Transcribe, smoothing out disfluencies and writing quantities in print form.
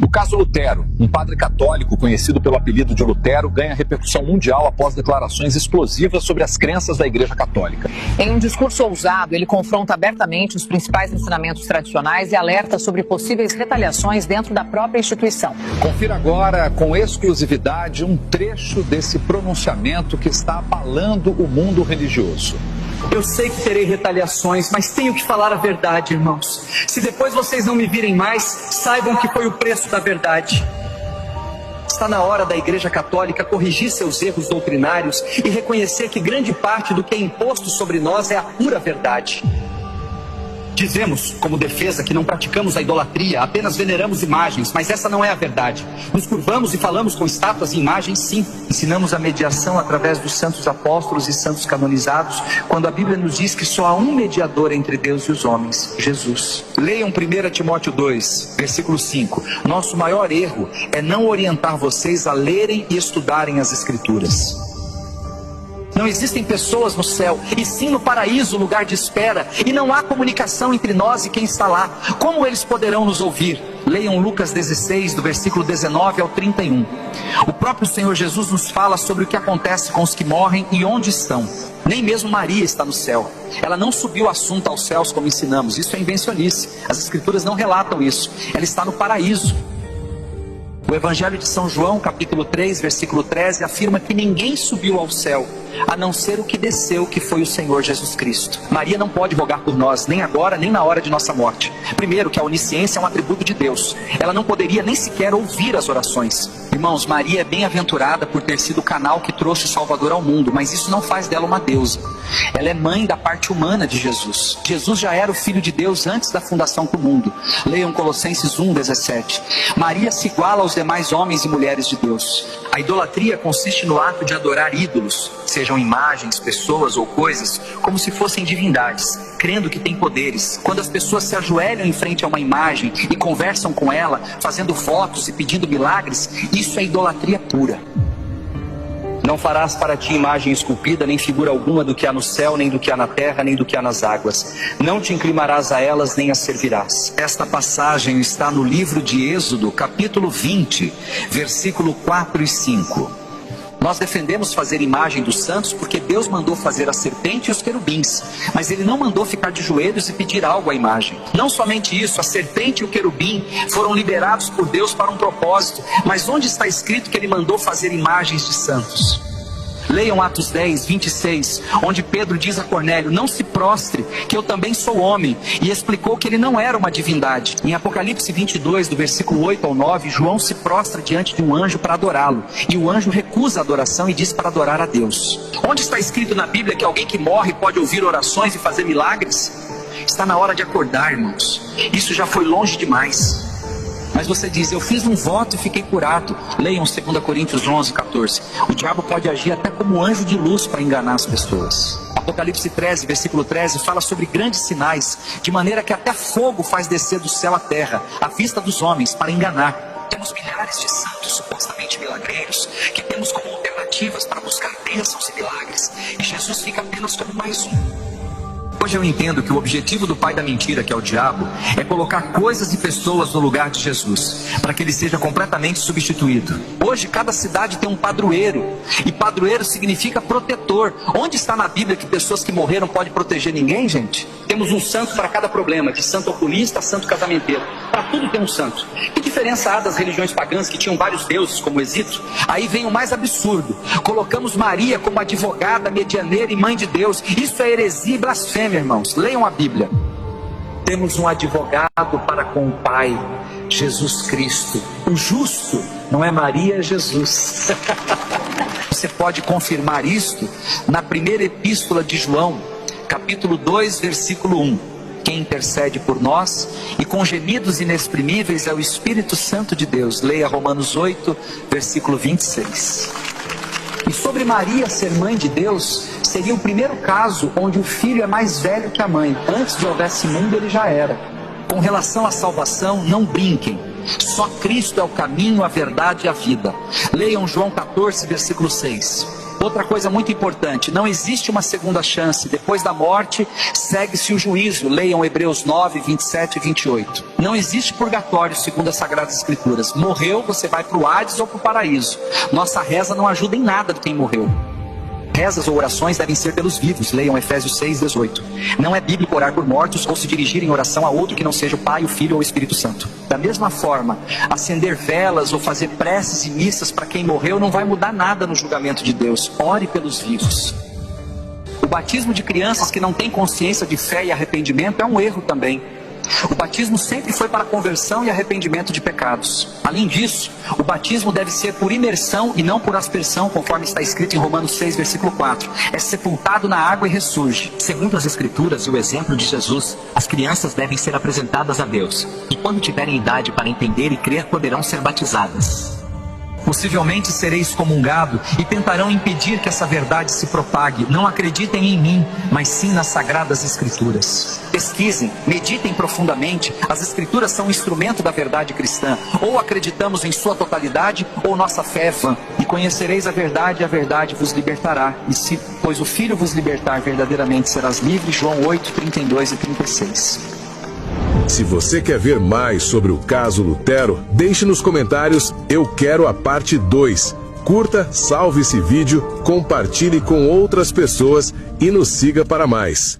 O caso Lutero, um padre católico conhecido pelo apelido de Lutero, ganha repercussão mundial após declarações explosivas sobre as crenças da Igreja Católica. Em um discurso ousado, ele confronta abertamente os principais ensinamentos tradicionais e alerta sobre possíveis retaliações dentro da própria instituição. Confira agora, com exclusividade, um trecho desse pronunciamento que está abalando o mundo religioso. Eu sei que terei retaliações, mas tenho que falar a verdade, irmãos. Se depois vocês não me virem mais, saibam que foi o preço da verdade. Está na hora da Igreja Católica corrigir seus erros doutrinários e reconhecer que grande parte do que é imposto sobre nós é a pura verdade. Dizemos, como defesa, que não praticamos a idolatria, apenas veneramos imagens, mas essa não é a verdade. Nos curvamos e falamos com estátuas e imagens, sim. Ensinamos a mediação através dos santos apóstolos e santos canonizados, quando a Bíblia nos diz que só há um mediador entre Deus e os homens, Jesus. Leiam 1 Timóteo 2, versículo 5. Nosso maior erro é não orientar vocês a lerem e estudarem as Escrituras. Não existem pessoas no céu, e sim no paraíso, lugar de espera, e não há comunicação entre nós e quem está lá. Como eles poderão nos ouvir? Leiam Lucas 16, do versículo 19 ao 31. O próprio Senhor Jesus nos fala sobre o que acontece com os que morrem e onde estão. Nem mesmo Maria está no céu. Ela não subiu o assunto aos céus como ensinamos. Isso é invencionice. As Escrituras não relatam isso. Ela está no paraíso. O Evangelho de São João, capítulo 3, versículo 13, afirma que ninguém subiu ao céu, a não ser o que desceu, que foi o Senhor Jesus Cristo. Maria não pode rogar por nós, nem agora, nem na hora de nossa morte. Primeiro, que a onisciência é um atributo de Deus. Ela não poderia nem sequer ouvir as orações. Irmãos, Maria é bem-aventurada por ter sido o canal que trouxe o Salvador ao mundo, mas isso não faz dela uma deusa. Ela é mãe da parte humana de Jesus. Jesus já era o Filho de Deus antes da fundação do mundo. Leiam Colossenses 1, 17. Maria se iguala aos demais homens e mulheres de Deus. A idolatria consiste no ato de adorar ídolos, sejam imagens, pessoas ou coisas, como se fossem divindades, crendo que têm poderes. Quando as pessoas se ajoelham em frente a uma imagem e conversam com ela, fazendo fotos e pedindo milagres, isso é idolatria pura. Não farás para ti imagem esculpida, nem figura alguma do que há no céu, nem do que há na terra, nem do que há nas águas. Não te inclinarás a elas, nem as servirás. Esta passagem está no livro de Êxodo, capítulo 20, versículo 4 e 5. Nós defendemos fazer imagem dos santos porque Deus mandou fazer a serpente e os querubins, mas Ele não mandou ficar de joelhos e pedir algo à imagem. Não somente isso, a serpente e o querubim foram liberados por Deus para um propósito, mas onde está escrito que Ele mandou fazer imagens de santos? Leiam Atos 10, 26, onde Pedro diz a Cornélio: não se prostre, que eu também sou homem, e explicou que ele não era uma divindade. Em Apocalipse 22, do versículo 8 ao 9, João se prostra diante de um anjo para adorá-lo, e o anjo recusa a adoração e diz para adorar a Deus. Onde está escrito na Bíblia que alguém que morre pode ouvir orações e fazer milagres? Está na hora de acordar, irmãos. Isso já foi longe demais. Mas você diz: eu fiz um voto e fiquei curado. Leiam 2 Coríntios 11, 14. O diabo pode agir até como anjo de luz para enganar as pessoas. Apocalipse 13, versículo 13, fala sobre grandes sinais, de maneira que até fogo faz descer do céu à terra, à vista dos homens, para enganar. Temos milhares de santos supostamente milagreiros, que temos como alternativas para buscar bênçãos e milagres, e Jesus fica apenas como mais um. Hoje eu entendo que o objetivo do pai da mentira, que é o diabo, é colocar coisas e pessoas no lugar de Jesus, para que ele seja completamente substituído. Hoje cada cidade tem um padroeiro, e padroeiro significa protetor. Onde está na Bíblia que pessoas que morreram podem proteger ninguém, gente? Temos um santo para cada problema, de santo oculista a santo casamenteiro. Para tudo tem um santo. Que diferença há das religiões pagãs que tinham vários deuses, como o Egito? Aí vem o mais absurdo: colocamos Maria como advogada, medianeira e mãe de Deus. Isso é heresia e blasfêmia, irmãos. Leiam a Bíblia. Temos um advogado para com o Pai, Jesus Cristo, o justo. Não é Maria, é Jesus. Você pode confirmar isto na primeira epístola de João, capítulo 2, versículo 1. Quem intercede por nós e com gemidos inexprimíveis é o Espírito Santo de Deus. Leia Romanos 8, versículo 26. E sobre Maria ser mãe de Deus, seria o primeiro caso onde o filho é mais velho que a mãe. Antes de houvesse mundo, ele já era. Com relação à salvação, não brinquem. Só Cristo é o caminho, a verdade e a vida. Leiam João 14, versículo 6. Outra coisa muito importante, não existe uma segunda chance. Depois da morte, segue-se o juízo. Leiam Hebreus 9, 27 e 28. Não existe purgatório, segundo as Sagradas Escrituras. Morreu, você vai para o Hades ou para o paraíso. Nossa reza não ajuda em nada de quem morreu. Rezas ou orações devem ser pelos vivos. Leiam Efésios 6, 18. Não é bíblico orar por mortos ou se dirigir em oração a outro que não seja o Pai, o Filho ou o Espírito Santo. Da mesma forma, acender velas ou fazer preces e missas para quem morreu não vai mudar nada no julgamento de Deus. Ore pelos vivos. O batismo de crianças que não têm consciência de fé e arrependimento é um erro também. O batismo sempre foi para conversão e arrependimento de pecados. Além disso, o batismo deve ser por imersão e não por aspersão, conforme está escrito em Romanos 6, versículo 4. É sepultado na água e ressurge. Segundo as Escrituras e o exemplo de Jesus, as crianças devem ser apresentadas a Deus. E quando tiverem idade para entender e crer, poderão ser batizadas. Possivelmente serei excomungado e tentarão impedir que essa verdade se propague. Não acreditem em mim, mas sim nas Sagradas Escrituras. Pesquisem, meditem profundamente. As Escrituras são um instrumento da verdade cristã. Ou acreditamos em sua totalidade, ou nossa fé é vã. E conhecereis a verdade vos libertará. E se, pois o Filho vos libertar, verdadeiramente serás livre. João 8, 32 e 36. Se você quer ver mais sobre o caso Lutero, deixe nos comentários "Eu quero a parte 2". Curta, salve esse vídeo, compartilhe com outras pessoas e nos siga para mais.